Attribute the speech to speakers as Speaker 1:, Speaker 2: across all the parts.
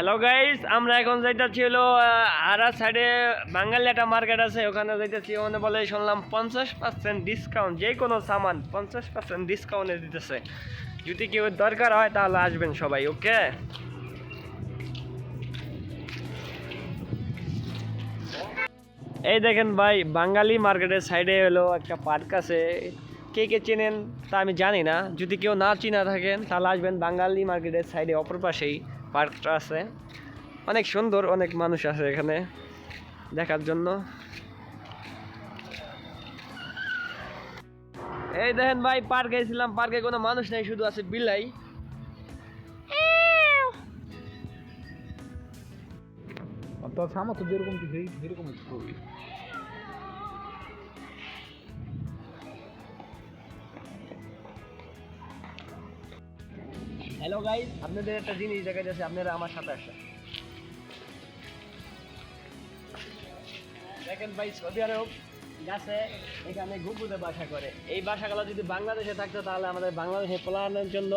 Speaker 1: Hello guys, আমরা এখন যাইতেছি হলো আরা সাইডে বাঙালি একটা মার্কেট আছে, ওখানে যাইতেছি। ওখানে বলে শুনলাম 50% ডিসকাউন্ট, যে কোনো সামান 50% ডিসকাউন্টে দিতেছে। যদি কেউ দরকার হয় তাহলে আসবেন সবাই, ওকে? এই দেখেন ভাই, বাঙালি মার্কেটের সাইডে হলো একটা পার্ক আছে। কে কে চেনেন তা আমি জানি না, যদি কেউ না চিনা থাকেন তাহলে আসবেন। বাঙালি মার্কেটের সাইডে অপর পাশেই পার্কটা আছে, অনেক সুন্দর, অনেক মানুষ আছে এখানে দেখার জন্য। এই দেখেন ভাই, পার্কে গেছিলাম, পার্কে কোনো মানুষ নেই, শুধু আছে বিলাই।
Speaker 2: তো সামা তো যেরকম যেরকম ছবি।
Speaker 1: হ্যালো গাইস, আপনাদের একটা জিনিস দেখা যাচ্ছে, আপনারা আমার সাথে আসেন। দেখেন ভাই, সৌদি আরব গাছে এখানে ঘুঘুতে বাসা করে। এই বাসাগুলো যদি বাংলাদেশে থাকতো তাহলে আমাদের বাংলাদেশে পলানোর জন্য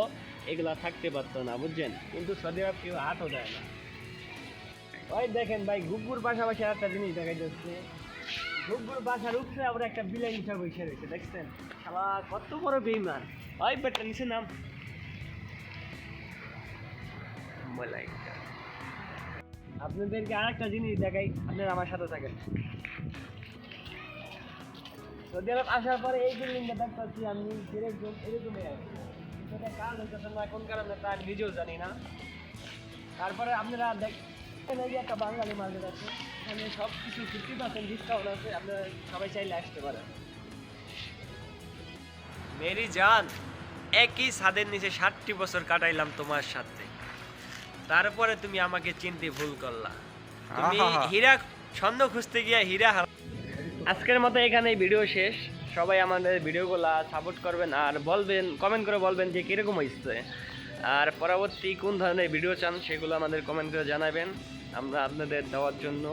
Speaker 1: এগুলা থাকতে পারতো না, বুঝছেন? কিন্তু সৌদি আরব কেউ হাতও দেয় না। ওই দেখেন ভাই, ঘুঘুর পাশাপাশি একটা জিনিস দেখা যাচ্ছে, ঘুঘুর বাসার উপরে আবার একটা বিলাই উঠা বসে রয়েছে, দেখছেন? শালা কত বড় বেইমান! ওই বেটা নিচে নাম। মালাইকা, আপনাদেরকে আর একটা জিনিস দেখাই, আপনারা আমার সাথে থাকেন। সৌদি আরব আসার পরে এই বিল্ডিংটা দেখতে পাচ্ছি আমি, এরকম এরকমই আছে। সেটা কারণ হচ্ছে না, কোন কারণে তা আমি নিজেও জানি না। তারপরে আপনারা দেখেন, এই যে একটা বাঙালি মার্কেট আছে, এখানে সব কিছু 50% ডিসকাউন্ট আছে, আপনারা সবাই চাইলে আসতে পারেন। মেরি জান, একই ছাদের নিচে 60টি বছর কাটাইলাম তোমার সাথে, তারপরে তুমি আমাকে চিনতে ভুল করলা। তুমি হীরা ছন্দ খুঁজতে গিয়ে হীরা। আজকের মতো এখানেই ভিডিও শেষ। সবাই আমাদের ভিডিওগুলো সাপোর্ট করবেন আর বলবেন, কমেন্ট করে বলবেন যে কীরকম হয়েছে, আর পরবর্তী কোন ধরনের ভিডিও চান সেগুলো আমাদের কমেন্ট করে জানাবেন। আমরা আপনাদের দেওয়ার জন্য